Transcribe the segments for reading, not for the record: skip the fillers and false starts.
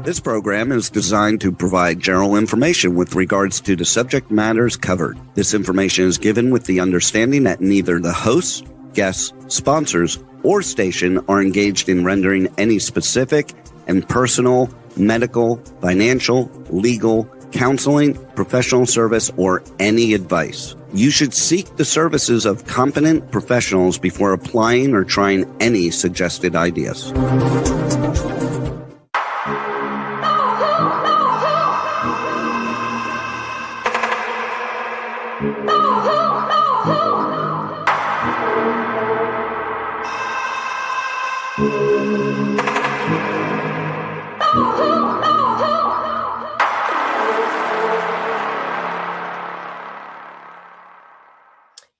This program is designed to provide general information with regards to the subject matters covered. This information is given with the understanding that neither the hosts, guests, sponsors, or station are engaged in rendering any specific and personal, medical, financial, legal, counseling, professional service, or any advice. You should seek the services of competent professionals before applying or trying any suggested ideas.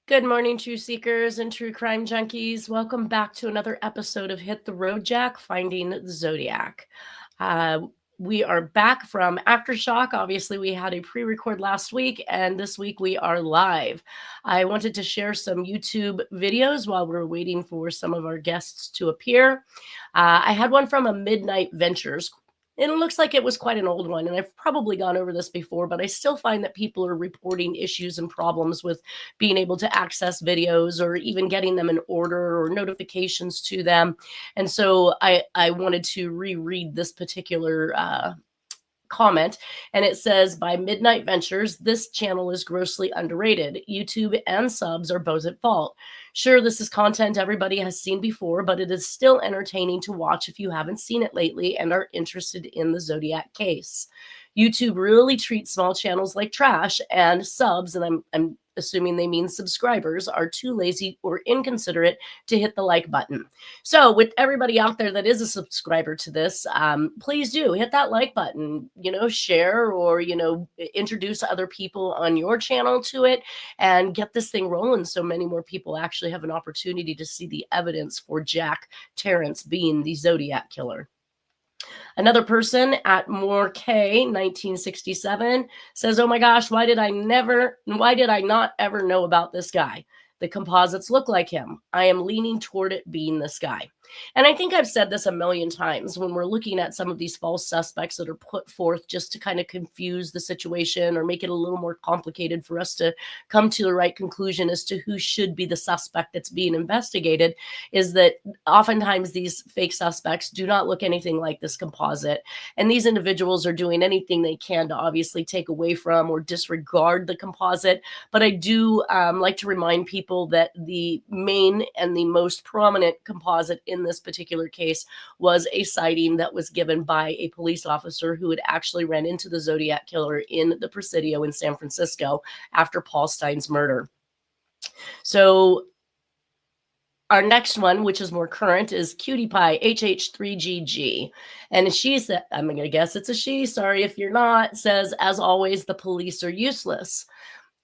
Good morning, True Seekers and True Crime Junkies. Welcome back to another episode of Hit the Road Jack, Finding the Zodiac. We are back from Aftershock. Obviously, we had a pre-record last week, and this week we are live. I wanted to share some YouTube videos while we're waiting for some of our guests to appear. I had one from a Midnight Ventures. And it looks like it was quite an old one, and I've probably gone over this before, but I still find that people are reporting issues and problems with being able to access videos or even getting them in order or notifications to them. And so I wanted to reread this particular comment, and it says, by Midnight Ventures, this channel is grossly underrated. YouTube and subs are both at fault. Sure, this is content everybody has seen before, but it is still entertaining to watch if you haven't seen it lately and are interested in the Zodiac case. YouTube really treats small channels like trash, and subs, and I'm assuming they mean subscribers, are too lazy or inconsiderate to hit the like button. So with everybody out there that is a subscriber to this, please do hit that like button, share or, introduce other people on your channel to it and get this thing rolling so many more people actually have an opportunity to see the evidence for Jack Terrence being the Zodiac killer. Another person at More K 1967 says, oh my gosh, why did I not ever know about this guy? The composites look like him. I am leaning toward it being this guy. And I think I've said this a million times when we're looking at some of these false suspects that are put forth just to kind of confuse the situation or make it a little more complicated for us to come to the right conclusion as to who should be the suspect that's being investigated, is that oftentimes these fake suspects do not look anything like this composite. And these individuals are doing anything they can to obviously take away from or disregard the composite. But I do like to remind people that the main and the most prominent composite in this particular case was a sighting that was given by a police officer who had actually ran into the Zodiac killer in the Presidio in San Francisco after Paul Stein's murder. So our next one, which is more current, is Cutie Pie HH3GG. And she said, I'm going to guess it's a she, sorry if you're not, says, as always, the police are useless.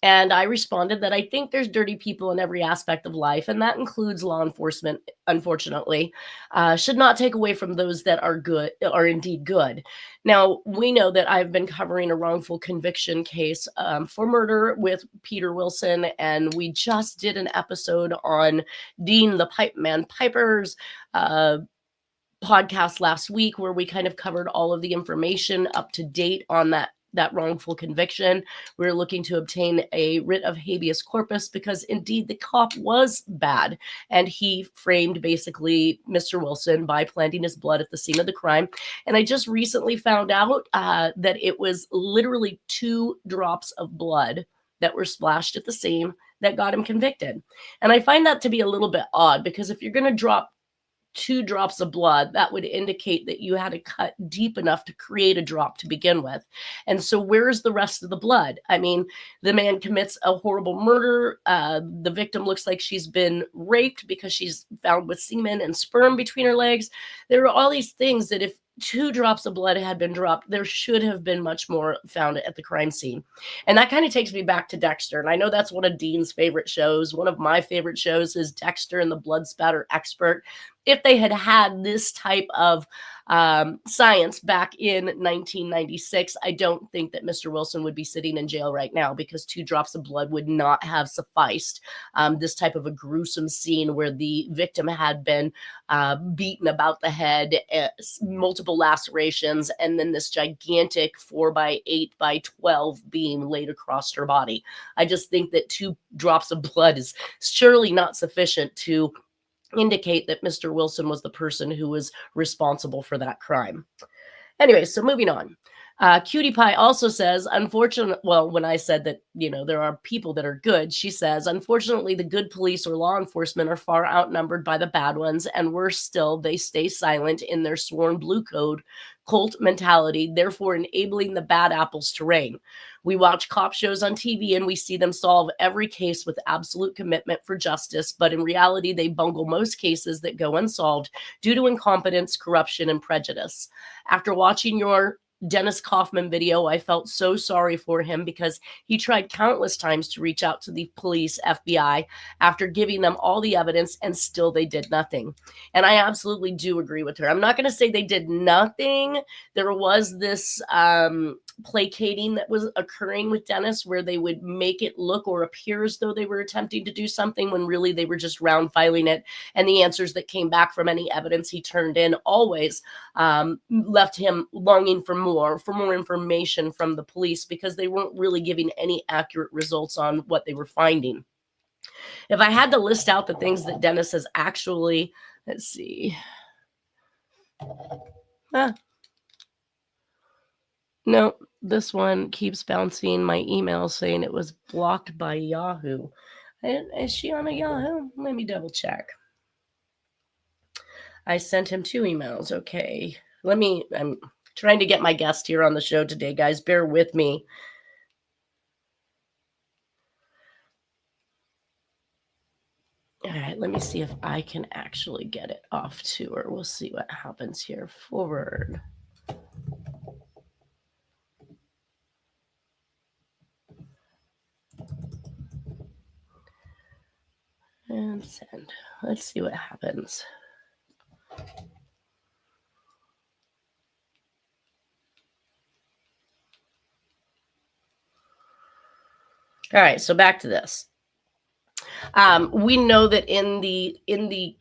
And I responded that I think there's dirty people in every aspect of life, and that includes law enforcement, unfortunately, should not take away from those that are good, are indeed good. Now, we know that I've been covering a wrongful conviction case for murder with Peter Wilson, and we just did an episode on Dean the Pipe Man Piper's podcast last week, where we kind of covered all of the information up to date on that wrongful conviction. We're looking to obtain a writ of habeas corpus because indeed the cop was bad and he framed basically Mr. Wilson by planting his blood at the scene of the crime. And I just recently found out that it was literally 2 drops of blood that were splashed at the scene that got him convicted. And I find that to be a little bit odd, because if you're going to drop 2 drops of blood, that would indicate that you had to cut deep enough to create a drop to begin with. And so where's the rest of the blood? I mean, the man commits a horrible murder. The victim looks like she's been raped because she's found with semen and sperm between her legs. There are all these things that if 2 drops of blood had been dropped, there should have been much more found at the crime scene. And that kind of takes me back to Dexter. And I know that's one of Dean's favorite shows. One of my favorite shows is Dexter and the Blood Spatter Expert. if they had had this type of science back in 1996, I don't think that Mr. Wilson would be sitting in jail right now, because 2 drops of blood would not have sufficed. This type of a gruesome scene where the victim had been beaten about the head, multiple lacerations, and then this gigantic 4x8x12 beam laid across her body. I just think that 2 drops of blood is surely not sufficient to indicate that Mr. Wilson was the person who was responsible for that crime. Anyway, so moving on. Cutie Pie also says, when I said that, there are people that are good, she says, unfortunately, the good police or law enforcement are far outnumbered by the bad ones, and worse still, they stay silent in their sworn blue cult mentality, therefore enabling the bad apples to reign. We watch cop shows on TV and we see them solve every case with absolute commitment for justice, but in reality, they bungle most cases that go unsolved due to incompetence, corruption, and prejudice. After watching your Dennis Kaufman video, I felt so sorry for him, because he tried countless times to reach out to the police, FBI, after giving them all the evidence, and still they did nothing. And I absolutely do agree with her. I'm not going to say they did nothing. There was this placating that was occurring with Dennis, where they would make it look or appear as though they were attempting to do something when really they were just round filing it. And the answers that came back from any evidence he turned in always left him longing for more information from the police, because they weren't really giving any accurate results on what they were finding. If I had to list out the things that Dennis has actually, let's see. No, this one keeps bouncing my email saying it was blocked by Yahoo. Is she on a Yahoo? Let me double check. I sent him 2 emails. Okay. I'm trying to get my guest here on the show today, guys. Bear with me. All right, let me see if I can actually get it off to her. We'll see what happens here. Forward. And send. Let's see what happens. All right, so back to this. We know that in the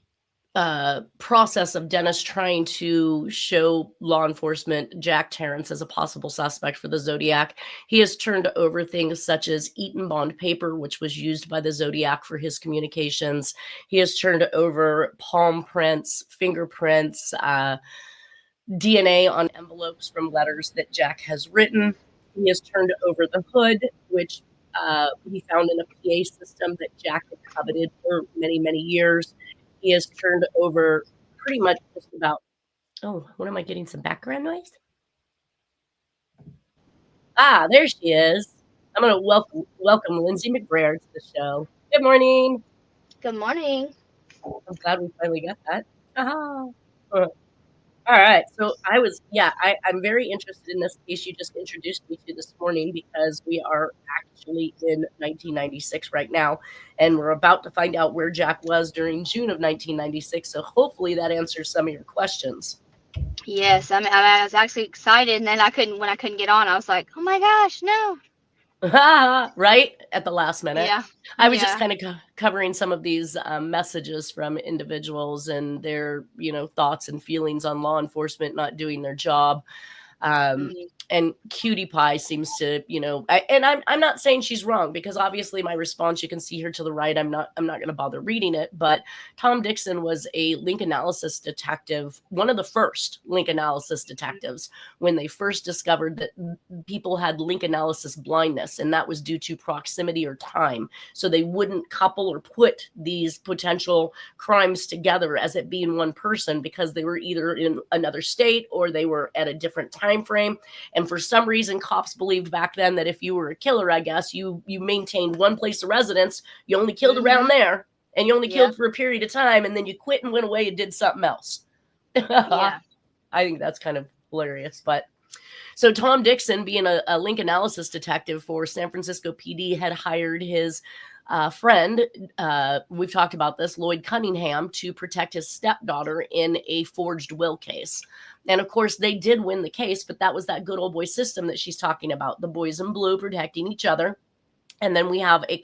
process of Dennis trying to show law enforcement Jack Terrence as a possible suspect for the Zodiac, he has turned over things such as Eaton bond paper, which was used by the Zodiac for his communications. He has turned over palm prints, fingerprints, DNA on envelopes from letters that Jack has written. He has turned over the hood, which he found in a PA system that Jack had coveted for many, many years. He has turned over pretty much just about. Oh, what am I getting? Some background noise? There she is. I'm going to welcome Lindsay McBrayer to the show. Good morning. Good morning. I'm glad we finally got that. All right. So I'm very interested in this case you just introduced me to this morning, because we are actually in 1996 right now, and we're about to find out where Jack was during June of 1996. So hopefully that answers some of your questions. Yes, I was actually excited, and then when I couldn't get on, I was like, oh my gosh, no. Right at the last minute. Yeah. I was just kind of covering some of these messages from individuals and their, thoughts and feelings on law enforcement not doing their job. And Cutie Pie seems to, I'm not saying she's wrong, because obviously my response, you can see here to the right. I'm not going to bother reading it, but Tom Dixon was a link analysis detective, one of the first link analysis detectives, when they first discovered that people had link analysis blindness, and that was due to proximity or time. So they wouldn't couple or put these potential crimes together as it being one person, because they were either in another state or they were at a different time frame. And for some reason, cops believed back then that if you were a killer, I guess, you maintained one place of residence, you only killed around there, and you only killed for a period of time, and then you quit and went away and did something else. Yeah. I think that's kind of hilarious. But So Tom Dixon, being a link analysis detective for San Francisco PD, had hired his friend, we've talked about this, Lloyd Cunningham, to protect his stepdaughter in a forged will case. And of course, they did win the case, but that was that good old boy system that she's talking about, the boys in blue protecting each other. And then we have we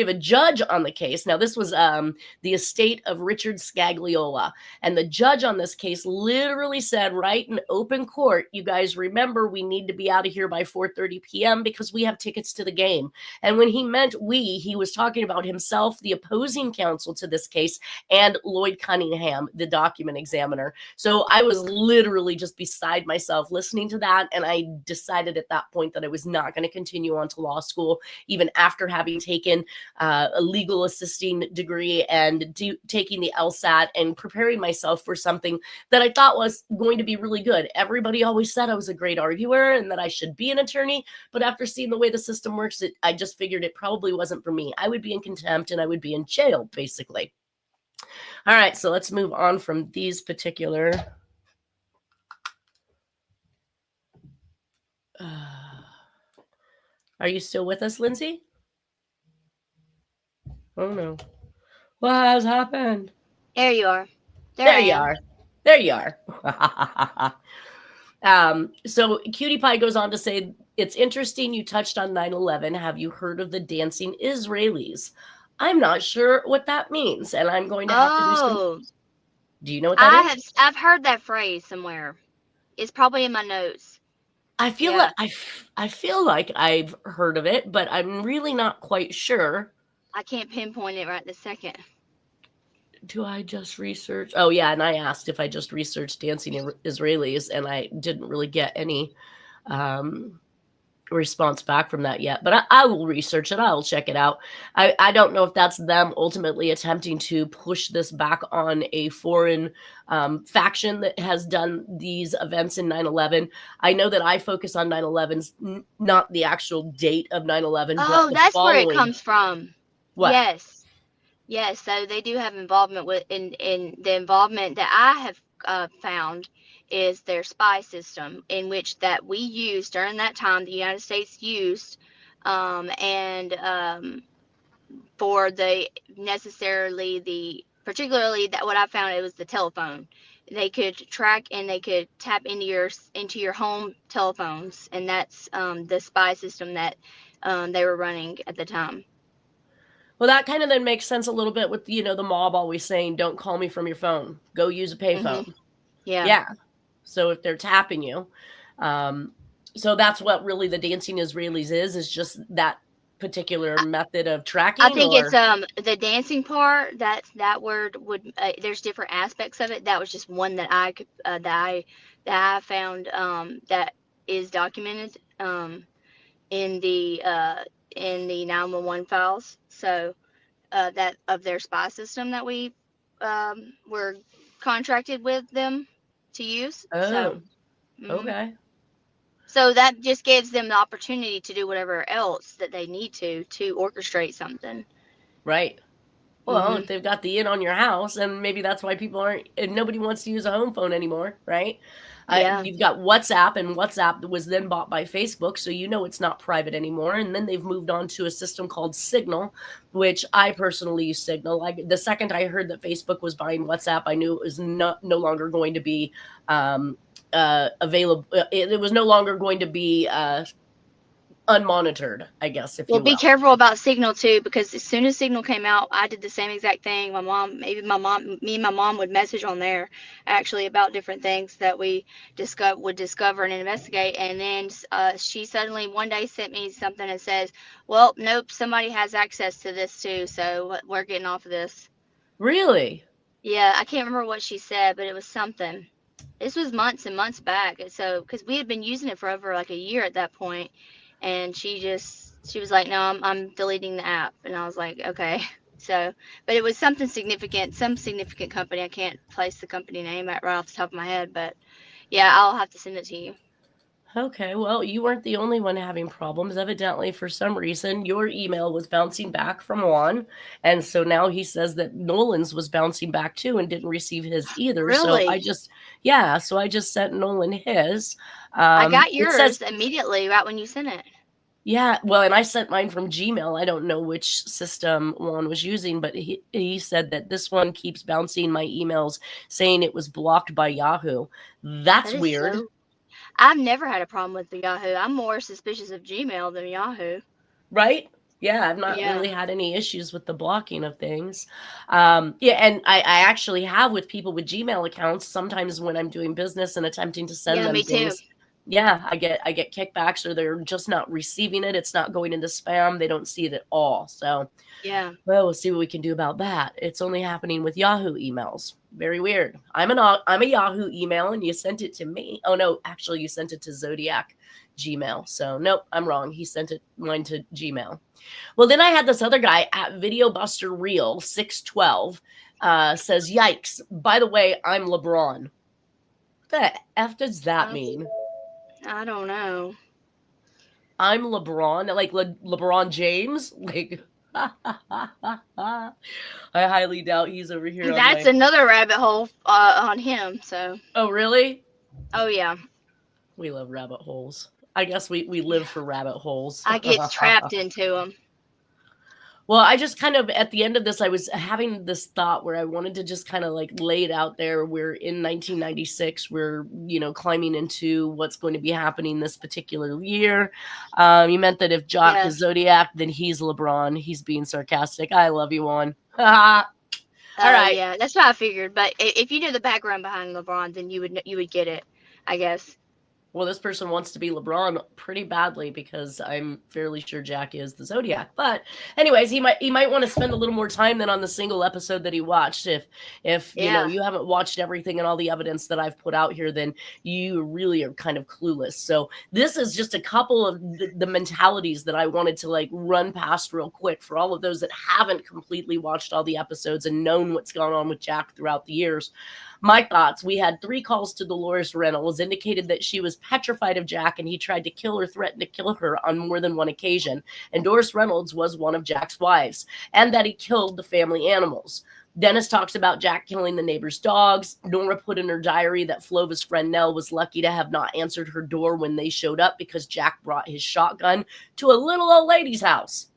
have a judge on the case. Now, this was the estate of Richard Scagliola. And the judge on this case literally said right in open court, you guys remember we need to be out of here by 4:30 p.m. because we have tickets to the game. And when he meant we, he was talking about himself, the opposing counsel to this case, and Lloyd Cunningham, the document examiner. So I was literally just beside myself listening to that. And I decided at that point that I was not going to continue on to law school, even after having taken a legal assisting degree and taking the LSAT and preparing myself for something that I thought was going to be really good. Everybody always said I was a great arguer and that I should be an attorney, but after seeing the way the system works, I just figured it probably wasn't for me. I would be in contempt and I would be in jail, basically. All right, so let's move on from these particular... Are you still with us, Lindsay? Oh, no. What has happened? There you are. There you are. There you are. So Cutie Pie goes on to say, it's interesting you touched on 9/11. Have you heard of the dancing Israelis? I'm not sure what that means, and I'm going to have to do some... Do you know what that is? I've heard that phrase somewhere. It's probably in my notes. I feel like I've heard of it, but I'm really not quite sure. I can't pinpoint it right this second. Do I just research? Oh, yeah, and I asked if I just researched dancing Israelis, and I didn't really get any response back from that yet. But I will research it. I will check it out. I don't know if that's them ultimately attempting to push this back on a foreign faction that has done these events in 9/11. I know that I focus on 9/11's not the actual date of 9/11. Oh, that's where it comes from. What? Yes. So they do have involvement in the involvement that I have found is their spy system, in which that we used during that time, the United States used, for particularly that what I found, it was the telephone. They could track and they could tap into your home telephones, and that's the spy system that they were running at the time. Well, that kind of then makes sense a little bit with, the mob always saying, don't call me from your phone. Go use a payphone. Mm-hmm. Yeah. Yeah. So if they're tapping you. So that's what really the dancing Israelis is just that particular method of tracking. I think it's the dancing part. That word would there's different aspects of it. That was just one that I found that is documented in the 911 files. So that of their spy system that we were contracted with them to use. Oh, okay. So that just gives them the opportunity to do whatever else that they need to orchestrate something. Right. Well, if they've got the in on your house, and maybe that's why nobody wants to use a home phone anymore, right? Yeah. You've got WhatsApp, and WhatsApp was then bought by Facebook, so it's not private anymore. And then they've moved on to a system called Signal, which I personally use Signal. Like the second I heard that Facebook was buying WhatsApp, I knew it was no longer going to be available. It was no longer going to be unmonitored, I guess. Be careful about Signal too, because as soon as Signal came out, I did the same exact thing. Me and my mom would message on there actually about different things that we would discover and investigate. And then she suddenly one day sent me something that says, well, nope, somebody has access to this too, so we're getting off of this. Really? Yeah, I can't remember what she said, but it was something. This was months and months back. So because we had been using it for over like a year at that point. And she was like, no, I'm deleting the app. And I was like, okay. So, but it was some significant company. I can't place the company name right off the top of my head, but yeah, I'll have to send it to you. Okay, well, you weren't the only one having problems. Evidently, for some reason, your email was bouncing back from Juan. And so now he says that Nolan's was bouncing back too and didn't receive his either. So Really? so I just sent Nolan his. I got It says, yours immediately right when you sent it. yeah, well, and I sent mine from Gmail. I don't know which system Juan was using, but he said that this one keeps bouncing my emails saying it was blocked by Yahoo. That's That is weird. so. I've never had a problem with the Yahoo. I'm more suspicious of Gmail than Yahoo. Right? Yeah, I've not Yeah. really had any issues with the blocking of things. Yeah, and I actually have with people with Gmail accounts, sometimes when I'm doing business and attempting to send Yeah, them me too. things, yeah, I get kickbacks, or they're just not receiving it. It's not going into spam. They don't see it at all. So, Yeah. well, we'll see what we can do about that. It's only happening with Yahoo emails. Very weird. I'm a Yahoo email, and you sent it to me. Oh no, actually, you sent it to Zodiac Gmail. So nope, I'm wrong. He sent mine to Gmail. Well, then I had this other guy at Video Buster Reel 612 says, "Yikes! By the way, I'm LeBron." What the f does that mean? I don't know. I'm LeBron, like LeBron James, like. I highly doubt he's over here. That's another rabbit hole on him. So. Oh, really? Oh yeah. We love rabbit holes. I guess we live for rabbit holes. I get trapped into them. Well, I just kind of, at the end of this, I was having this thought where I wanted to just kind of like lay it out there. We're in 1996. We're, climbing into what's going to be happening this particular year. You meant that if Jock is Zodiac, then he's LeBron. He's being sarcastic. I love you, Juan. All right. Yeah, that's what I figured. But if you knew the background behind LeBron, then you would get it, I guess. Well, this person wants to be LeBron pretty badly because I'm fairly sure Jack is the Zodiac. But anyways, he might want to spend a little more time than on the single episode that he watched. If you haven't watched everything and all the evidence that I've put out here, then you really are kind of clueless. So this is just a couple of the mentalities that I wanted to like run past real quick for all of those that haven't completely watched all the episodes and known what's gone on with Jack throughout the years. My thoughts: we had 3 calls to Dolores Reynolds, indicated that she was petrified of Jack and he tried to kill or threatened to kill her on more than one occasion. And Doris Reynolds was one of Jack's wives, and that he killed the family animals. Dennis talks about Jack killing the neighbor's dogs. Nora put in her diary that Flova's friend Nell was lucky to have not answered her door when they showed up because Jack brought his shotgun to a little old lady's house.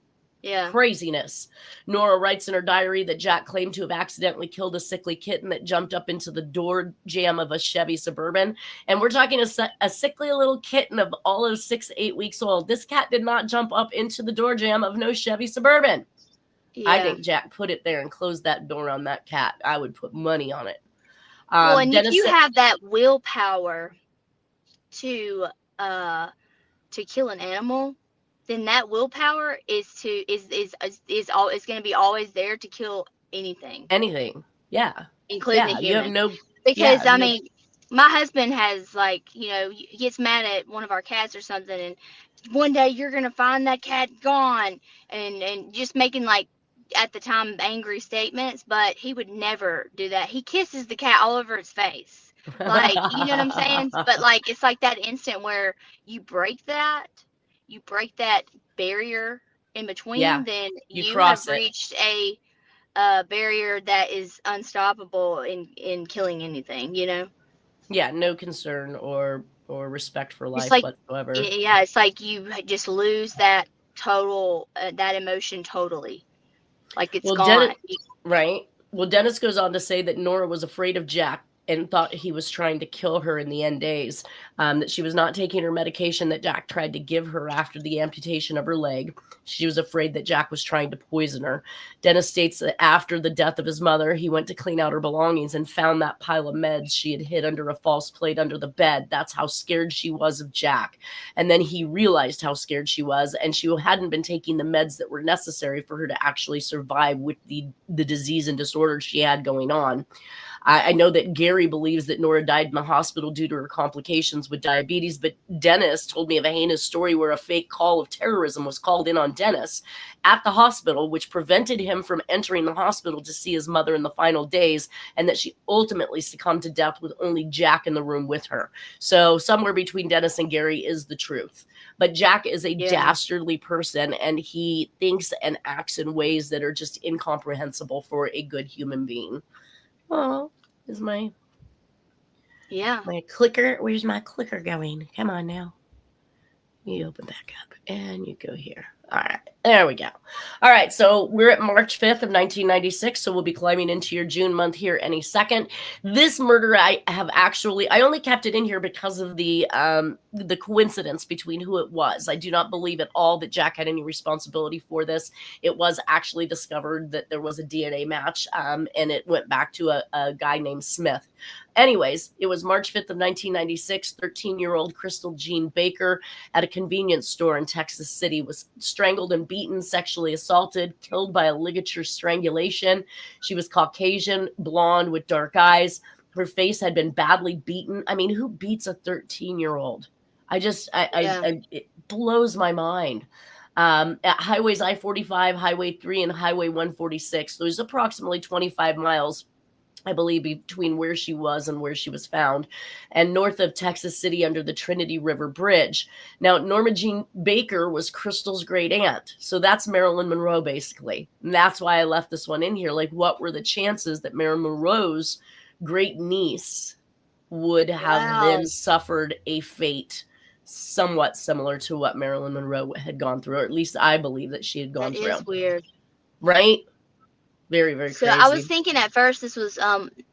Yeah. Craziness. Nora writes in her diary that Jack claimed to have accidentally killed a sickly kitten that jumped up into the door jamb of a Chevy Suburban. And we're talking a sickly little kitten of all of 6-8 weeks old. This cat did not jump up into the door jamb of no Chevy Suburban. Yeah. I think Jack put it there and closed that door on that cat. I would put money on it. Well, and Dennis, if you have that willpower to kill an animal, then that willpower is going to be always there to kill anything. Anything, yeah, including the human. You have no because I mean, my husband has he gets mad at one of our cats or something, and one day you're gonna find that cat gone, and just making at the time angry statements, but he would never do that. He kisses the cat all over its face, you know what I'm saying? But it's like that instant where you break that barrier in between, then you have reached a barrier that is unstoppable in killing anything, Yeah, no concern or respect for life whatsoever. Yeah, it's like you just lose that total that emotion totally. It's gone. Right. Well, Dennis goes on to say that Nora was afraid of Jack and thought he was trying to kill her in the end days, that she was not taking her medication that Jack tried to give her after the amputation of her leg. She was afraid that Jack was trying to poison her. Dennis states that after the death of his mother, he went to clean out her belongings and found that pile of meds she had hid under a false plate under the bed. That's how scared she was of Jack. And then he realized how scared she was, and she hadn't been taking the meds that were necessary for her to actually survive with the disease and disorder she had going on. I know that Gary believes that Nora died in the hospital due to her complications with diabetes, but Dennis told me of a heinous story where a fake call of terrorism was called in on Dennis at the hospital, which prevented him from entering the hospital to see his mother in the final days, and that she ultimately succumbed to death with only Jack in the room with her. So somewhere between Dennis and Gary is the truth. But Jack is a dastardly person, and he thinks and acts in ways that are just incomprehensible for a good human being. Oh, is my clicker? Where's my clicker going? Come on now. You open back up and you go here. All right, there we go. All right, so we're at March 5th of 1996, so we'll be climbing into your June month here any second. This murder, I only kept it in here because of the coincidence between who it was. I do not believe at all that Jack had any responsibility for this. It was actually discovered that there was a DNA match, and it went back to a guy named Smith. Anyways, it was March 5th of 1996. 13-year-old Crystal Jean Baker at a convenience store in Texas City was strangled and beaten, sexually assaulted, killed by a ligature strangulation. She was Caucasian, blonde with dark eyes. Her face had been badly beaten. I mean, who beats a 13-year-old? It blows my mind. At highways I-45, Highway 3, and Highway 146, there's approximately 25 miles, I believe, between where she was and where she was found, and north of Texas City under the Trinity River Bridge. Now, Norma Jean Baker was Crystal's great aunt. So that's Marilyn Monroe, basically. And that's why I left this one in here. Like, what were the chances that Marilyn Monroe's great niece would have then suffered a fate somewhat similar to what Marilyn Monroe had gone through, or at least I believe that she had gone through. That is weird. Right? Very, very crazy. So I was thinking at first this was,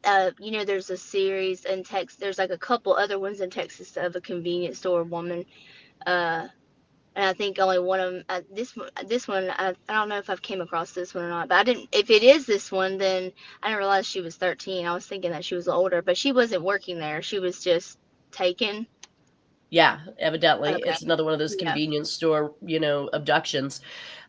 there's a series in Texas. There's like a couple other ones in Texas of a convenience store woman. And I think only one of them, this one, I don't know if I've came across this one or not, but I didn't, if it is this one, then I didn't realize she was 13. I was thinking that she was older, but she wasn't working there. She was just taken. Yeah, evidently. Okay. It's another one of those convenience store, abductions.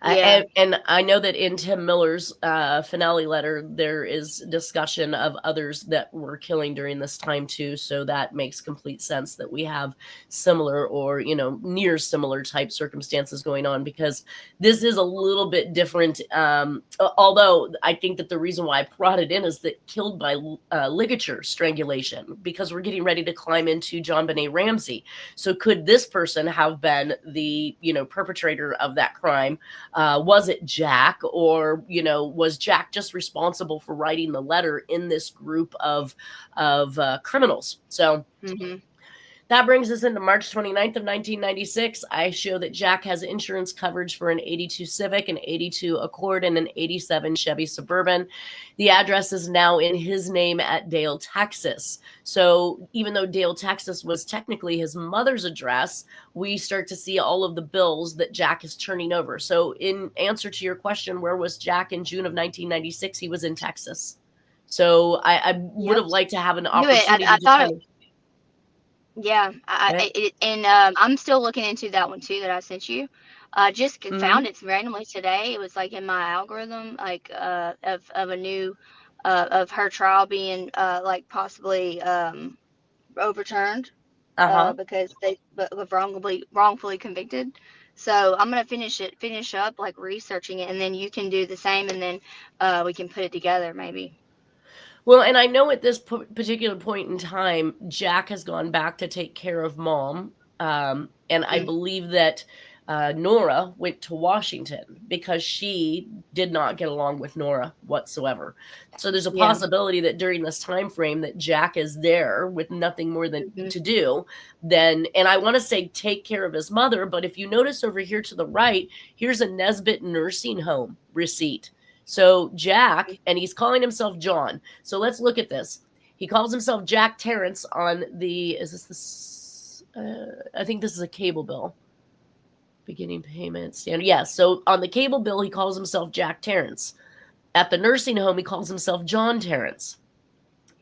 Yeah. And I know that in Tim Miller's finale letter, there is discussion of others that were killing during this time too. So that makes complete sense that we have similar or, near similar type circumstances going on, because this is a little bit different. Although I think that the reason why I brought it in is that killed by ligature strangulation, because we're getting ready to climb into Jon Benet Ramsey. So could this person have been the, perpetrator of that crime? Was it Jack, or, was Jack just responsible for writing the letter in this group of criminals? So that brings us into March 29th of 1996. I show that Jack has insurance coverage for an 82 Civic, an 82 Accord, and an 87 Chevy Suburban. The address is now in his name at Dale, Texas. So even though Dale, Texas was technically his mother's address, we start to see all of the bills that Jack is turning over. So in answer to your question, where was Jack in June of 1996? He was in Texas. So I would have liked to have an opportunity to kind of... Yeah, I'm still looking into that one too that I sent you. Just found it randomly today. It was like in my algorithm, like of a new of her trial being like possibly overturned because they were wrongfully convicted. So I'm gonna finish up like researching it, and then you can do the same, and then we can put it together maybe. Well, and I know at this particular point in time, Jack has gone back to take care of Mom. And I believe that Nora went to Washington because she did not get along with Nora whatsoever. So there's a possibility that during this time frame that Jack is there with nothing more than to do than, and I want to say take care of his mother, but if you notice over here to the right, here's a Nesbitt nursing home receipt. So Jack, and he's calling himself John. So let's look at this. He calls himself Jack Terrence on the, I think this is a cable bill. Beginning payment standard. Yeah, so on the cable bill, he calls himself Jack Terrence. At the nursing home, he calls himself John Terrence.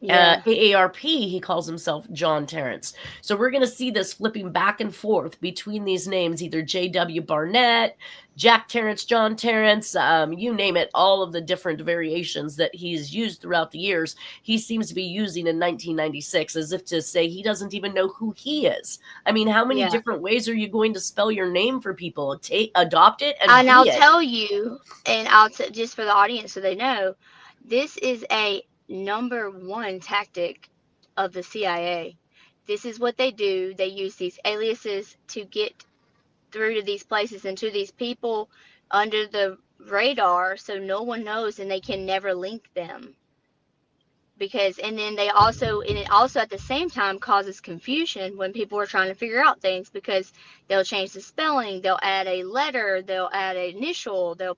Yeah. AARP, he calls himself John Terrence. So we're going to see this flipping back and forth between these names, either J.W. Barnett, Jack Terrence, John Terrence, you name it, all of the different variations that he's used throughout the years, he seems to be using in 1996, as if to say he doesn't even know who he is. I mean, how many Yeah. different ways are you going to spell your name for people? Adopt it and I'll be it. tell you, and just for the audience so they know, this is a number one tactic of the CIA. This is what they do. They use these aliases to get through to these places and to these people under the radar, so no one knows and they can never link them. And then it also at the same time causes confusion when people are trying to figure out things, because they'll change the spelling, they'll add a letter, they'll add an initial, they'll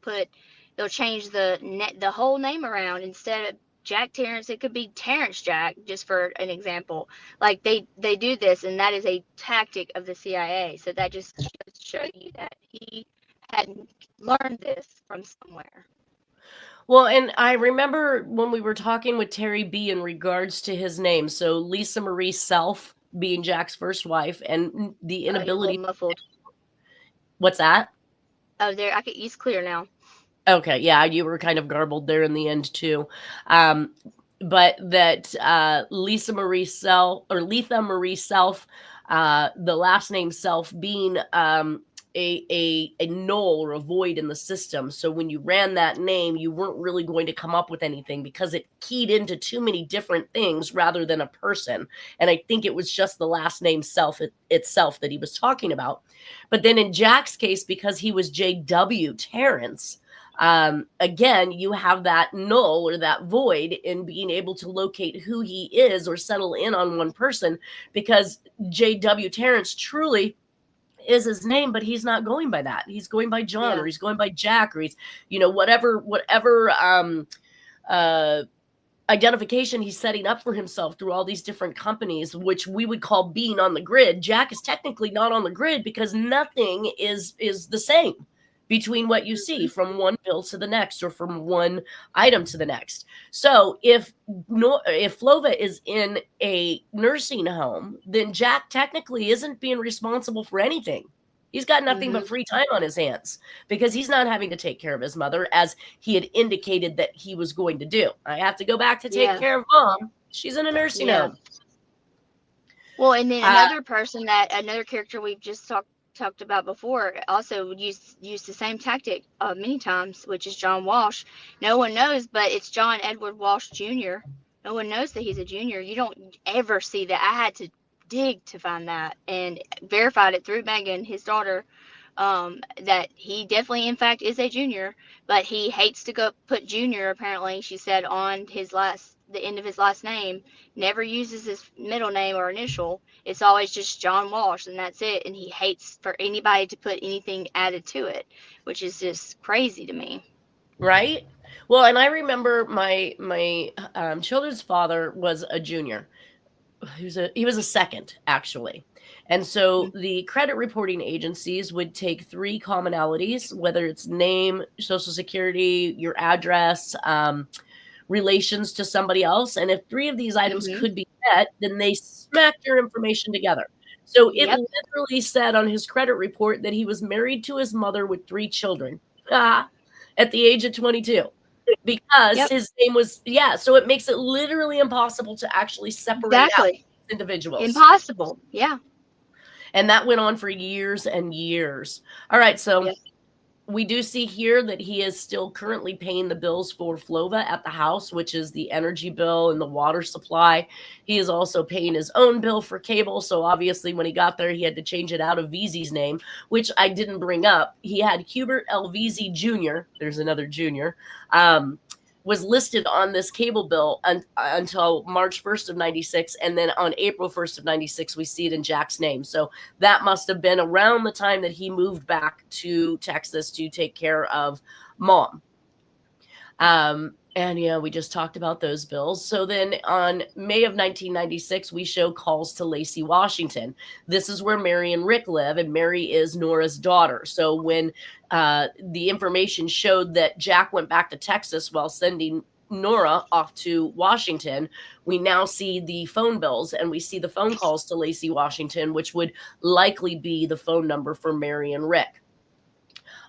change the whole name around. Instead of Jack Terrence, it could be Terrence Jack, just for an example. Like they do this, and that is a tactic of the CIA. So that just shows you that he hadn't learned this from somewhere. Well, and I remember when we were talking with Terry B in regards to his name. So Lisa Marie Self being Jack's first wife, and the inability. Muffled. What's that? Oh, there. It's clear now. Okay, yeah, you were kind of garbled there in the end too. But that Lisa Marie Self, or Letha Marie Self, the last name Self being a null or a void in the system. So when you ran that name, you weren't really going to come up with anything because it keyed into too many different things rather than a person. And I think it was just the last name Self itself that he was talking about. But then in Jack's case, because he was J.W. Terrence, again, you have that null or that void in being able to locate who he is or settle in on one person, because J.W. Terrence truly is his name, but he's not going by that. He's going by John, or he's going by Jack, or he's, whatever identification he's setting up for himself through all these different companies, which we would call being on the grid. Jack is technically not on the grid because nothing is the same between what you see from one bill to the next, or from one item to the next. So if Flova is in a nursing home, then Jack technically isn't being responsible for anything. He's got nothing but free time on his hands because he's not having to take care of his mother, as he had indicated that he was going to do. I have to go back to take care of Mom. She's in a nursing home. Well, and then another character we've just talked about before also used the same tactic many times, which is John Walsh. No one knows, but it's John Edward Walsh Jr. No one knows that he's a junior. You don't ever see that. I had to dig to find that, and verified it through Megan, his daughter, that he definitely in fact is a junior, but he hates to go put junior, apparently, she said, on the end of his last name. Never uses his middle name or initial. It's always just John Walsh, and that's it. And he hates for anybody to put anything added to it, which is just crazy to me. Right? Well, and I remember my children's father was a junior. He was a second, actually. And so the credit reporting agencies would take three commonalities, whether it's name, social security, your address, relations to somebody else. And if three of these items could be met, then they smacked your information together. So it literally said on his credit report that he was married to his mother with 3 children at the age of 22. Because his name was, so it makes it literally impossible to actually separate out individuals. Impossible, yeah. And that went on for years and years. All right, so we do see here that he is still currently paying the bills for Flova at the house, which is the energy bill and the water supply. He is also paying his own bill for cable. So obviously when he got there, he had to change it out of Veazey's name, which I didn't bring up. He had Hubert L. Veazey Jr., there's another junior, was listed on this cable bill until March 1st of 96. And then on April 1st of 96, we see it in Jack's name. So that must have been around the time that he moved back to Texas to take care of Mom. And we just talked about those bills. So then on May of 1996, we show calls to Lacey, Washington. This is where Mary and Rick live, and Mary is Nora's daughter. So when the information showed that Jack went back to Texas while sending Nora off to Washington, we now see the phone bills and we see the phone calls to Lacey Washington, which would likely be the phone number for Mary and Rick.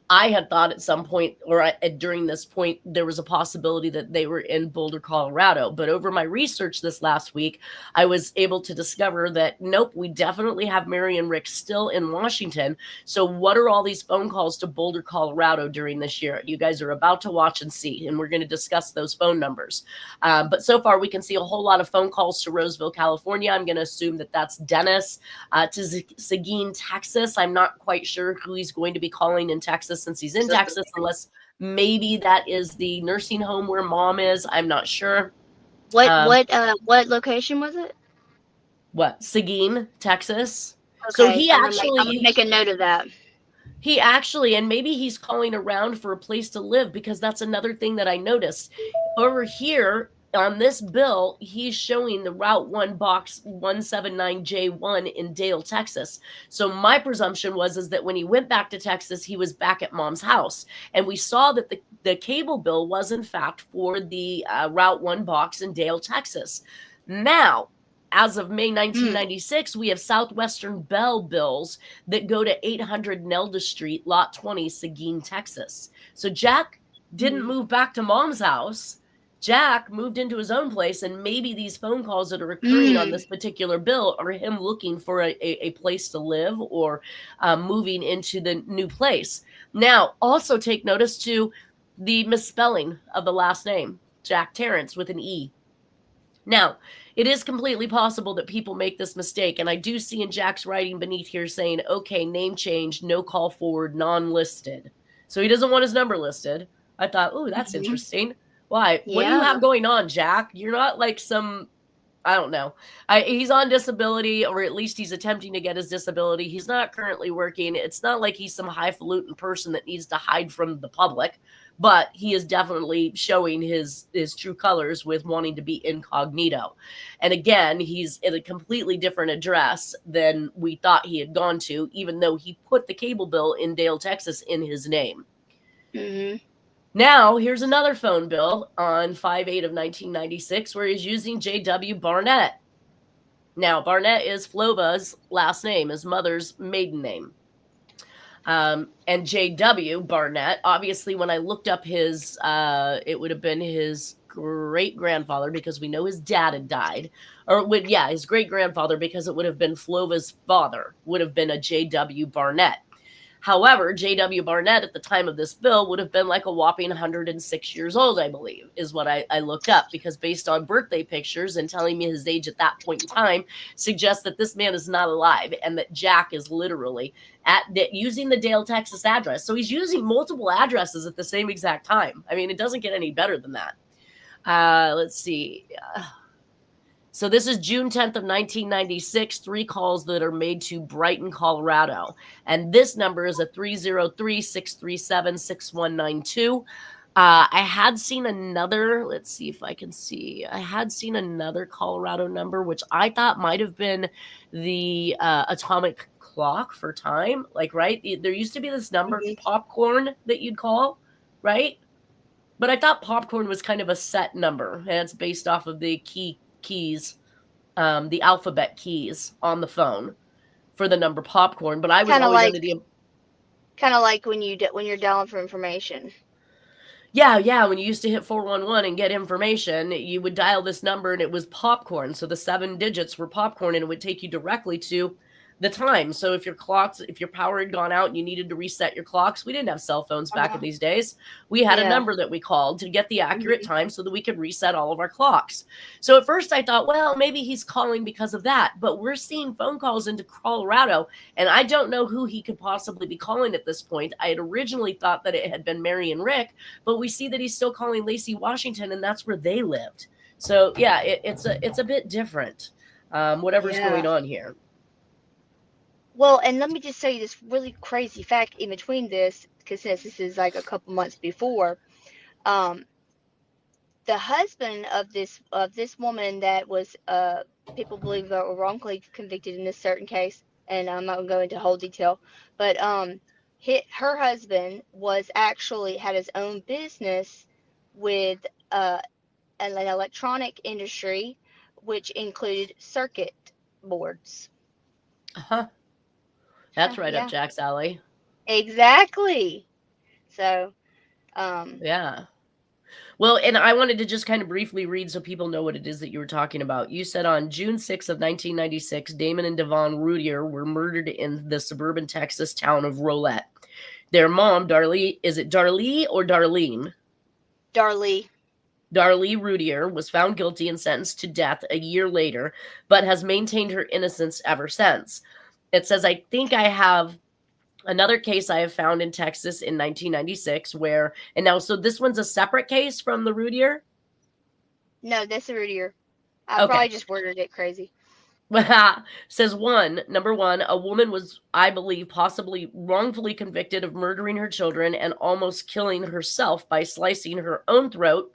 I had thought at some point, or during this point, there was a possibility that they were in Boulder, Colorado. But over my research this last week, I was able to discover that, nope, we definitely have Mary and Rick still in Washington. So what are all these phone calls to Boulder, Colorado during this year? You guys are about to watch and see, and we're going to discuss those phone numbers. But so far, we can see a whole lot of phone calls to Roseville, California. I'm going to assume that that's Dennis. To Seguin, Texas. I'm not quite sure who he's going to be calling in Texas, since he's in Texas, unless maybe that is the nursing home where mom is. I'm not sure. What location was it? What? Seguin, Texas. Okay, So he I'm actually gonna make a note of that. He actually, and maybe he's calling around for a place to live, because that's another thing that I noticed. Over here on this bill, he's showing the Route 1 box 179J1 in Dale, Texas. So my presumption is that when he went back to Texas, he was back at mom's house. And we saw that the cable bill was in fact for the Route 1 box in Dale, Texas. Now, as of May 1996, we have Southwestern Bell bills that go to 800 Nelda Street, Lot 20, Seguin, Texas. So Jack didn't move back to mom's house. Jack moved into his own place, and maybe these phone calls that are occurring on this particular bill are him looking for a place to live, or moving into the new place. Now, also take notice to the misspelling of the last name, Jack Terrence, with an E. Now, it is completely possible that people make this mistake, and I do see in Jack's writing beneath here saying, okay, name change, no call forward, non-listed. So he doesn't want his number listed. I thought, ooh, that's interesting. Why? What do you have going on, Jack? You're not like some, I don't know. He's on disability, or at least he's attempting to get his disability. He's not currently working. It's not like he's some highfalutin person that needs to hide from the public, but he is definitely showing his true colors with wanting to be incognito. And again, he's at a completely different address than we thought he had gone to, even though he put the cable bill in Dale, Texas in his name. Mm-hmm. Now, here's another phone bill on 5/8 of 1996 where he's using J.W. Barnett. Now, Barnett is Flova's last name, his mother's maiden name. And J.W. Barnett, obviously, when I looked up his, it would have been his great-grandfather, because we know his dad had died. His great-grandfather, because it would have been Flova's father, would have been a J.W. Barnett. However, J.W. Barnett at the time of this bill would have been like a whopping 106 years old, I believe, is what I looked up, because based on birthday pictures and telling me his age at that point in time suggests that this man is not alive, and that Jack is literally using the Dale, Texas address. So he's using multiple addresses at the same exact time. I mean, it doesn't get any better than that. Let's see. So this is June 10th of 1996, 3 calls that are made to Brighton, Colorado. And this number is a 303-637-6192. I had seen another, let's see if I can see. I had seen another Colorado number, which I thought might have been the atomic clock for time. Like, right? There used to be this number, popcorn, that you'd call, right? But I thought popcorn was kind of a set number, and it's based off of the keys, the alphabet keys on the phone for the number popcorn. But I was always under the kind of like when you're dialing for information. Yeah. When you used to hit 411 and get information, you would dial this number and it was popcorn. So the 7 digits were popcorn, and it would take you directly to the time. So if your power had gone out and you needed to reset your clocks, we didn't have cell phones back in these days. We had a number that we called to get the accurate time so that we could reset all of our clocks. So at first I thought, well, maybe he's calling because of that, but we're seeing phone calls into Colorado, and I don't know who he could possibly be calling at this point. I had originally thought that it had been Mary and Rick, but we see that he's still calling Lacey Washington, and that's where they lived. So yeah, it's a bit different, whatever's going on here. Well, and let me just tell you this really crazy fact in between this, because since this is like a couple months before, the husband of this woman that was people believe were wrongfully convicted in this certain case, and I'm not gonna go into whole detail, but her husband was actually had his own business with an electronic industry, which included circuit boards. Uh-huh. That's right up Yeah, Jack's alley. exactly. So, Yeah. Well, and I wanted to just kind of briefly read so people know what it is that you were talking about. You said on June 6th of 1996, Damon and Devon Routier were murdered in the suburban Texas town of Rolette. Their mom, Darlie, is it Darlie or Darlene? Darlie. Darlie Routier was found guilty and sentenced to death a year later, but has maintained her innocence ever since. It says, I think I have another case I have found in Texas in 1996 where, and now, so this one's a separate case from the Routier? No, that's a Rudier. I Okay. probably just worded it crazy. Says number one, a woman was, I believe, possibly wrongfully convicted of murdering her children and almost killing herself by slicing her own throat.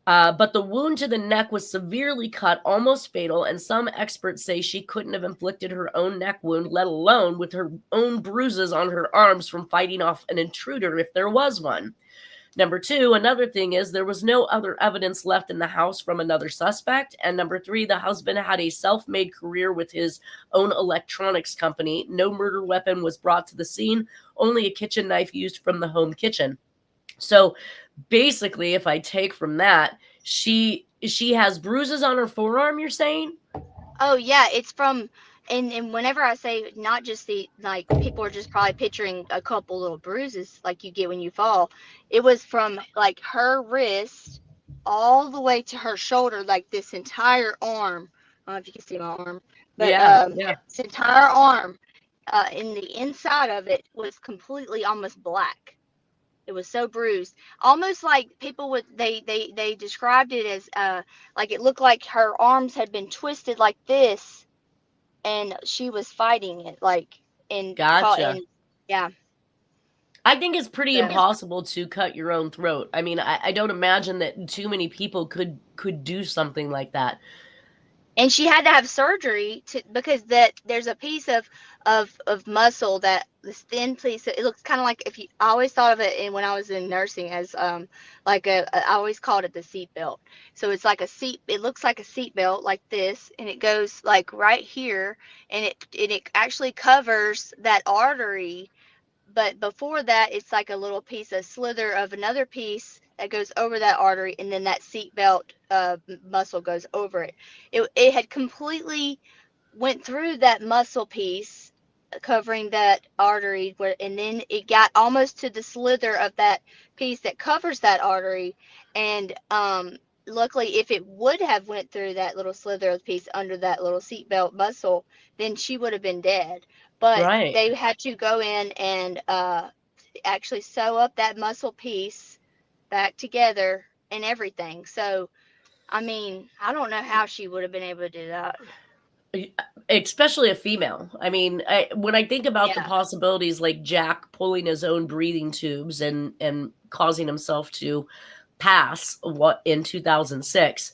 But the wound to the neck was severely cut, almost fatal, and some experts say she couldn't have inflicted her own neck wound, let alone with her own bruises on her arms from fighting off an intruder if there was one. Number two, another thing is there was no other evidence left in the house from another suspect. And number three, the husband had a self-made career with his own electronics company. No murder weapon was brought to the scene, only a kitchen knife used from the home kitchen. So basically, if I take from that, she has bruises on her forearm, you're saying? Oh yeah, it's from and whenever I say not just the like people are just probably picturing a couple little bruises like you get when you fall. It was from like her wrist all the way to her shoulder, like this entire arm. I don't know if you can see my arm, but Yeah. this entire arm, in the inside of it was completely almost black. It was so bruised, almost like people would they described it as like it looked like her arms had been twisted like this, and she was fighting it like in caught Gotcha. in yeah. I think it's pretty So, impossible to cut your own throat. I mean, I don't imagine that too many people could do something like that. and she had to have surgery to because that there's a piece of muscle that this thin piece. It looks kind of like if you. I always thought of it when I was in nursing as like I always called it the seat belt. So it's like a seat. It looks like a seat belt like this, and it goes like right here, and it actually covers that artery. But before that, it's like a little piece of slither of another piece that goes over that artery, and then that seat belt muscle goes over it. It had completely went through that muscle piece covering that artery and then it got almost to the slither of that piece that covers that artery, and luckily if it would have went through that little slither of the piece under that little seatbelt muscle, then she would have been dead. But Right. they had to go in and actually sew up that muscle piece back together and everything. So I mean, I don't know how she would have been able to do that. Especially a female. I mean, when I think about the Yeah. possibilities like Jack pulling his own breathing tubes and causing himself to pass in 2006,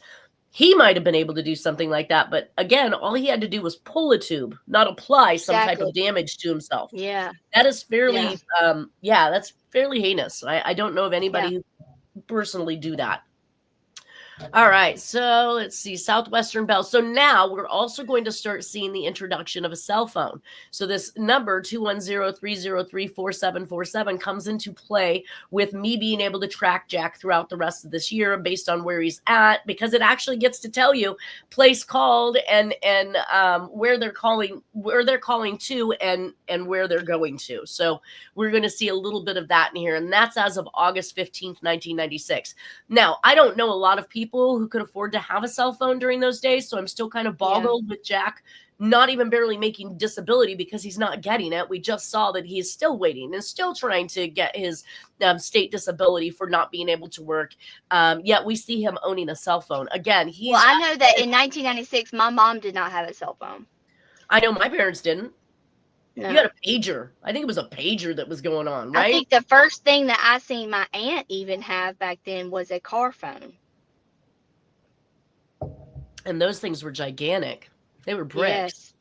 he might have been able to do something like that. But again, all he had to do was pull a tube, not apply some type Exactly. of damage to himself. Yeah. That is Yeah. fairly, that's fairly heinous. I don't know of anybody Yeah. who personally do that. All right, so let's see, Southwestern Bell. So now we're also going to start seeing the introduction of a cell phone. So this number, 210-303-4747, comes into play with me being able to track Jack throughout the rest of this year based on where he's at, because it actually gets to tell you place called and where they're calling to and where they're going to. So we're going to see a little bit of that in here, and that's as of August 15th, 1996. Now, I don't know a lot of people who could afford to have a cell phone during those days, so I'm still kind of boggled with Jack not even barely making disability because he's not getting it. We just saw that he's still waiting and still trying to get his state disability for not being able to work. Yet we see him owning a cell phone. Again, Well, I know that in 1996, my mom did not have a cell phone. I know my parents didn't. No. You had a pager. I think it was a pager that was going on, right? I think the first thing that I seen my aunt even have back then was a car phone. And those things were gigantic. They were bricks.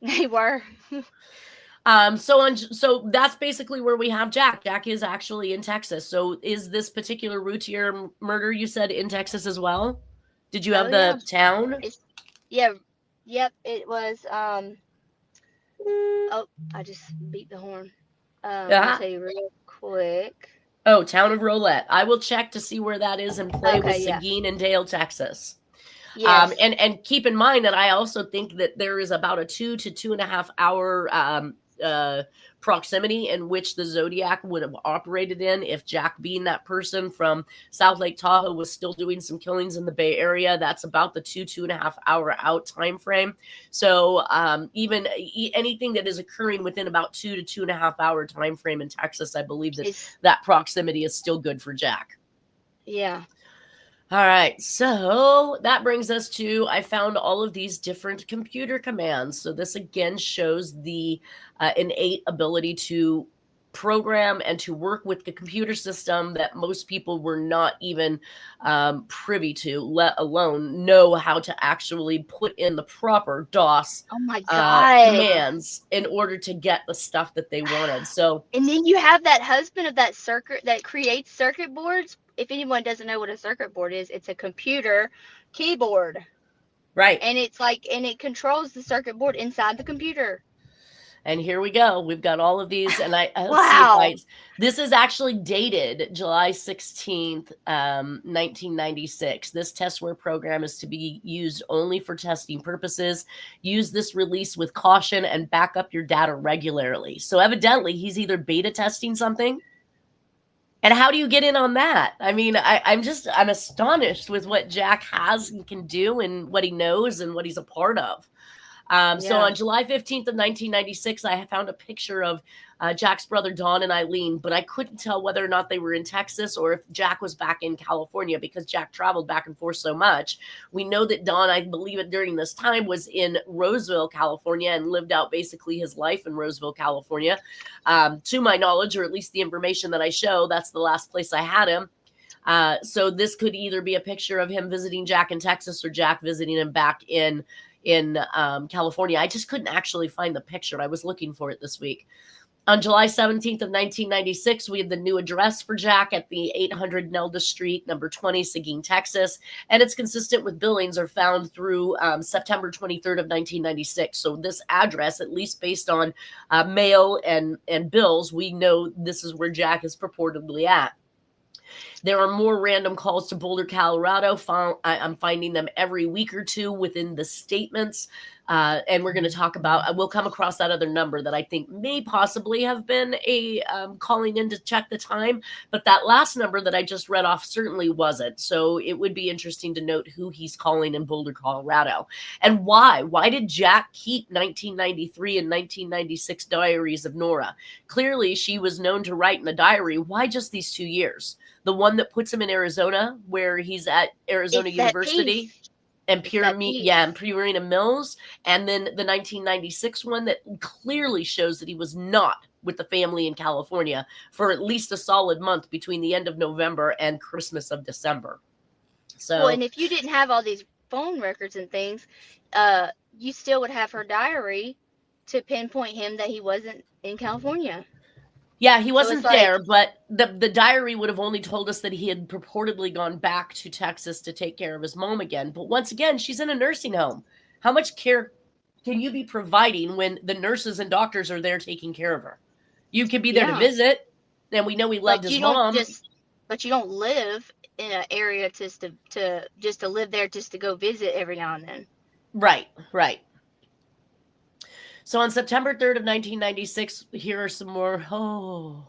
Yes, they were. So that's basically where we have Jack. Jack is actually in Texas. So is this particular routier murder, you said, in Texas as well? Did you have the town? It's yep. It was. Oh, I just beat the horn. I'll tell you real quick. Oh, town of Rolette. I will check to see where that is and play with Seguin and Dale, Texas. Yes. And keep in mind that I also think that there is about a 2 to 2.5 hour proximity in which the Zodiac would have operated in if Jack, being that person from South Lake Tahoe, was still doing some killings in the Bay Area. That's about the 2.5 hour out time frame. So even anything that is occurring within about 2 to 2.5 hour time frame in Texas, I believe that proximity is still good for Jack. Yeah. All right, so that brings us to, I found all of these different computer commands. So this again shows the innate ability to program and to work with the computer system that most people were not even privy to, let alone know how to actually put in the proper DOS commands in order to get the stuff that they wanted. So, and then you have that husband of that circuit that creates circuit boards. If anyone doesn't know what a circuit board is, it's a computer keyboard. Right. And it's like, and it controls the circuit board inside the computer. And here we go. We've got all of these. And wow. This is actually dated July 16th, 1996. This testware program is to be used only for testing purposes. Use this release with caution and back up your data regularly. So evidently he's either beta testing something. And how do you get in on that? I mean, I'm astonished with what Jack has and can do and what he knows and what he's a part of. So on July 15th of 1996, I found a picture of Jack's brother, Don, and Eileen, but I couldn't tell whether or not they were in Texas or if Jack was back in California because Jack traveled back and forth so much. We know that Don, I believe it during this time, was in Roseville, California, and lived out basically his life in Roseville, California. To my knowledge, or at least the information that I show, that's the last place I had him. So this could either be a picture of him visiting Jack in Texas or Jack visiting him back in California. I just couldn't actually find the picture. I was looking for it this week. On July 17th of 1996, we had the new address for Jack at the 800 Nelda Street, number 20, Seguin, Texas. And it's consistent with billings are found through September 23rd of 1996. So this address, at least based on mail and bills, we know this is where Jack is purportedly at. There are more random calls to Boulder, Colorado. I'm finding them every week or two within the statements. And we're going to talk about, we'll come across that other number that I think may possibly have been a calling in to check the time. But that last number that I just read off certainly wasn't. So it would be interesting to note who he's calling in Boulder, Colorado. And why? Why did Jack keep 1993 and 1996 diaries of Nora? Clearly, she was known to write in a diary. Why just these 2 years? The one that puts him in Arizona, where he's at Arizona University, and Purina Mills, and then the 1996 one that clearly shows that he was not with the family in California for at least a solid month between the end of November and Christmas of December. So, well, and if you didn't have all these phone records and things, you still would have her diary to pinpoint him that he wasn't in California. Yeah, he wasn't there, but the diary would have only told us that he had purportedly gone back to Texas to take care of his mom again. But once again, she's in a nursing home. How much care can you be providing when the nurses and doctors are there taking care of her? You can be there to visit, and we know he loved his mom. But you don't live in an area just to live there, just to go visit every now and then. Right. So on September 3rd of 1996, here are some more. Oh,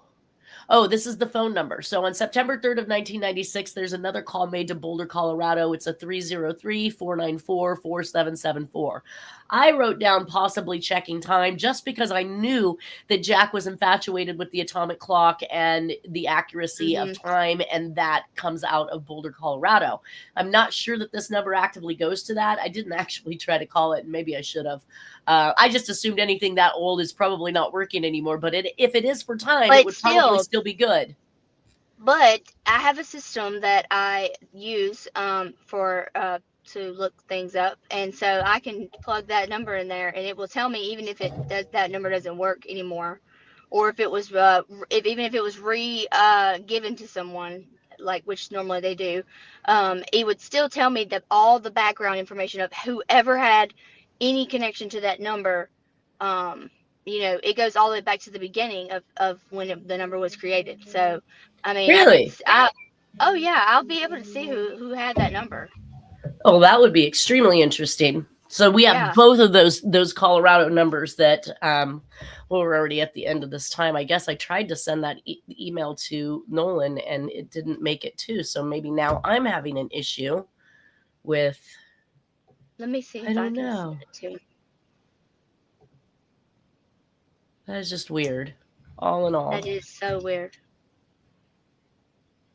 this is the phone number. So on September 3rd of 1996, there's another call made to Boulder, Colorado. It's a 303-494-4774. I wrote down possibly checking time just because I knew that Jack was infatuated with the atomic clock and the accuracy of time, and that comes out of Boulder, Colorado. I'm not sure that this number actively goes to that. I didn't actually try to call it, and maybe I should have. I just assumed anything that old is probably not working anymore, but if it is for time, it would probably still be good. But I have a system that I use for to look things up, and so I can plug that number in there, and it will tell me even if that number doesn't work anymore, or if it was even if it was given to someone, like, which normally they do, it would still tell me that all the background information of whoever had any connection to that number. It goes all the way back to the beginning of when the number was created. So, I mean, Really? oh yeah, I'll be able to see who had that number. Oh, that would be extremely interesting. So we have Yeah. both of those Colorado numbers that we're already at the end of this time. I guess I tried to send that email to Nolan and it didn't make it too. So maybe now I'm having an issue with. Let me see if I don't can know. send it to him. That is just weird. All in all. That is so weird.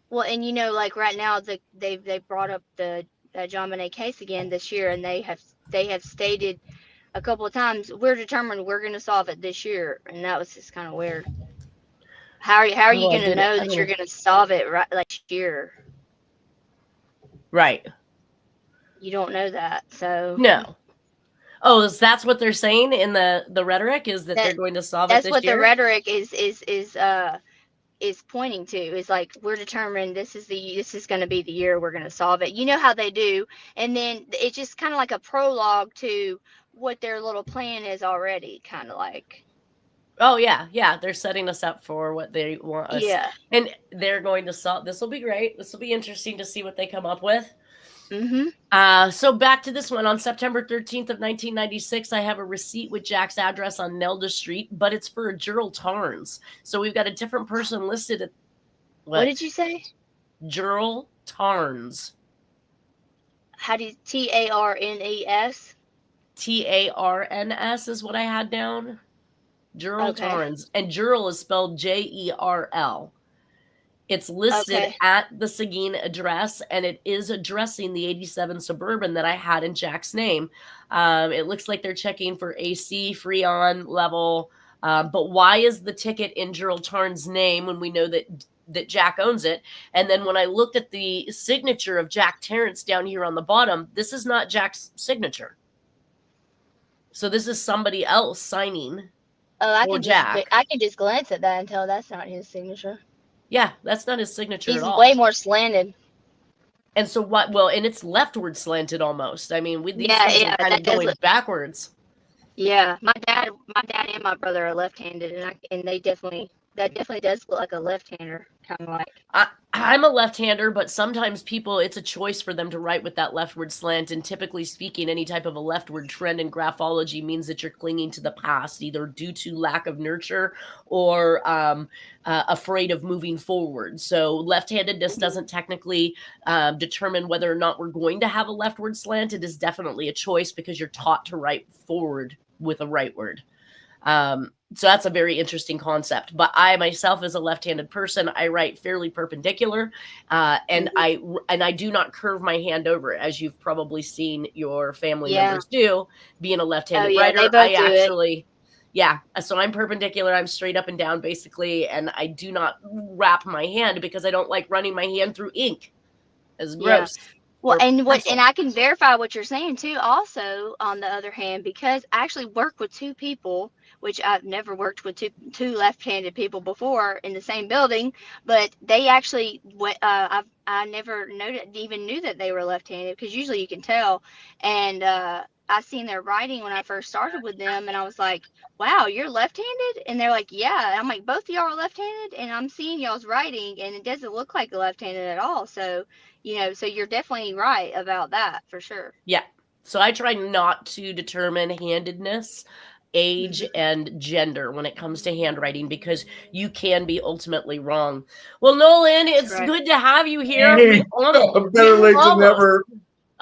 Well, and like right now, they brought up the Jon Benet case again this year, and they have stated a couple of times, we're determined we're going to solve it this year, and that was just kind of weird. How are you going to know that you're going to solve it right next year? Right. You don't know that, so no. Oh, that's what they're saying in the rhetoric, is that they're going to solve it this year? That's what the rhetoric is pointing to. Is like, we're determined this is going to be the year we're going to solve it. You know how they do, and then it's just kind of like a prologue to what their little plan is already, kind of like. Oh yeah, they're setting us up for what they want us. Yeah, and they're going to solve. This will be great. This will be interesting to see what they come up with. Mm-hmm. So back to this one. On September 13th of 1996, I have a receipt with Jack's address on Nelda Street, but it's for a Gerald Tarns. So we've got a different person listed at. What did you say? Gerald Tarns. How do you Tarnes? Tarns is what I had down. Gerald Tarns. And Gerald is spelled Jerl. It's listed at the Seguin address, and it is addressing the 87 Suburban that I had in Jack's name. It looks like they're checking for AC, Freon level. But why is the ticket in Gerald Tarns' name when we know that Jack owns it? And then when I looked at the signature of Jack Terrence down here on the bottom, this is not Jack's signature. So this is somebody else signing. Oh, I can just glance at that and tell that's not his signature. Yeah, that's not his signature at all. He's way more slanted. And so what? Well, and it's leftward slanted almost. I mean, with these things are kind of going backwards. Yeah, my dad and my brother are left-handed, and that definitely does look like a left-hander, kind of like. I'm a left-hander, but sometimes it's a choice for them to write with that leftward slant. And typically speaking, any type of a leftward trend in graphology means that you're clinging to the past, either due to lack of nurture or afraid of moving forward. So left-handedness doesn't technically determine whether or not we're going to have a leftward slant. It is definitely a choice because you're taught to write forward with a rightward. So that's a very interesting concept. But I myself, as a left-handed person, I write fairly perpendicular, and I do not curve my hand over, as you've probably seen your family members do. Being a left-handed writer, so I'm perpendicular. I'm straight up and down, basically, and I do not wrap my hand because I don't like running my hand through ink. It's gross. Well, and I can verify what you're saying too. Also, on the other hand, because I actually work with two people, which I've never worked with two left-handed people before in the same building, but they actually I never even knew that they were left-handed, because usually you can tell. And I seen their writing when I first started with them, and I was like, wow, you're left-handed? And they're like, yeah. And I'm like, both of y'all are left-handed, and I'm seeing y'all's writing, and it doesn't look like a left-handed at all. So, so you're definitely right about that, for sure. Yeah. So I try not to determine handedness, age, and gender when it comes to handwriting, because you can be ultimately wrong. Well, Nolan, it's good to have you here. Better late than never.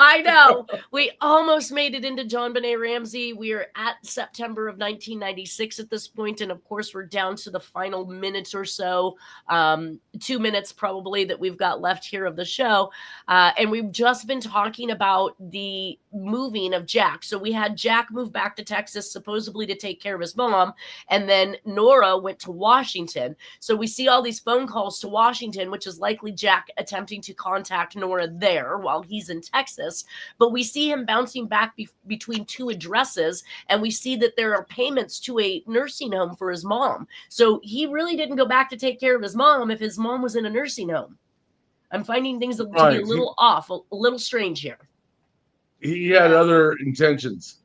I know. We almost made it into Jon Benet Ramsey. We are at September of 1996 at this point, and of course, we're down to the final minutes or so, 2 minutes probably that we've got left here of the show. And we've just been talking about the moving of Jack. So we had Jack move back to Texas, supposedly to take care of his mom, and then Nora went to Washington. So we see all these phone calls to Washington, which is likely Jack attempting to contact Nora there while he's in Texas. this, but we see him bouncing back between two addresses, and we see that there are payments to a nursing home for his mom. So he really didn't go back to take care of his mom if his mom was in a nursing home. I'm finding things to be a little off, a little strange here. He had other intentions.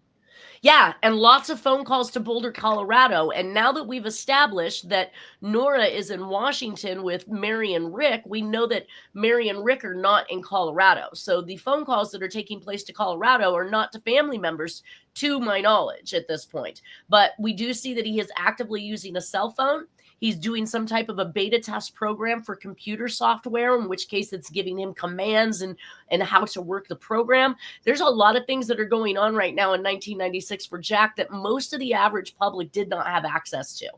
Yeah, and lots of phone calls to Boulder, Colorado. And now that we've established that Nora is in Washington with Mary and Rick, we know that Mary and Rick are not in Colorado. So the phone calls that are taking place to Colorado are not to family members, to my knowledge at this point. But we do see that he is actively using a cell phone. He's doing some type of a beta test program for computer software, in which case it's giving him commands and how to work the program. There's a lot of things that are going on right now in 1996 for Jack that most of the average public did not have access to.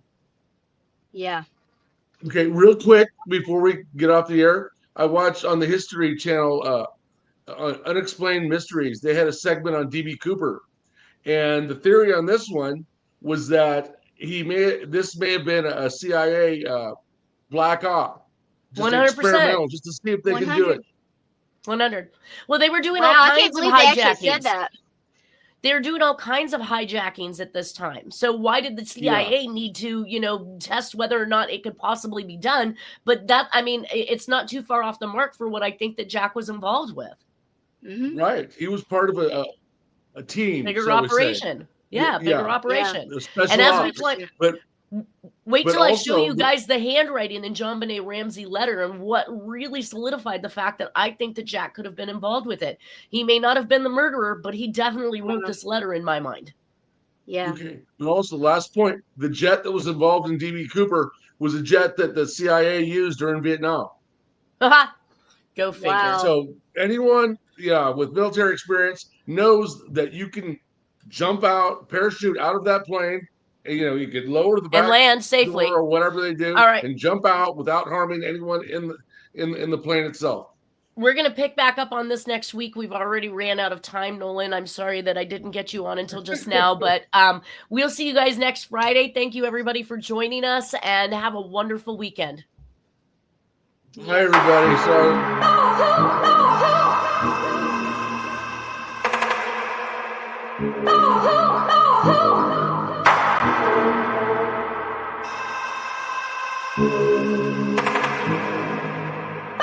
Yeah. Okay, real quick before we get off the air, I watched on the History Channel Unexplained Mysteries. They had a segment on D.B. Cooper. And the theory on this one was that this may have been a CIA black op, just 100%. experimental, just to see if they 100. can do it. 100. Well, they were doing Wow, all I can't kinds of believe they actually said hijackings. that. They were doing all kinds of hijackings at this time. So why did the CIA need to, test whether or not it could possibly be done? But it's not too far off the mark for what I think that Jack was involved with. Mm-hmm. Right. He was part of a team. Bigger operation. Yeah, bigger operation. And as we climb, wait till I show you guys the handwriting in Jon Benet Ramsey letter and what really solidified the fact that I think that Jack could have been involved with it. He may not have been the murderer, but he definitely wrote this letter in my mind. Yeah. Okay. And also, last point, the jet that was involved in D.B. Cooper was a jet that the CIA used during Vietnam. Go figure. Wow. So anyone, with military experience knows that you can jump out, parachute out of that plane, and you could lower the back and land safely or whatever they do, all right, and jump out without harming anyone in the plane itself. We're going to pick back up on this next week. We've already ran out of time, Nolan. I'm sorry that I didn't get you on until just now, but we'll see you guys next Friday. Thank you, everybody, for joining us, and have a wonderful weekend. Hi, everybody. Sorry.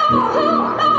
Oh,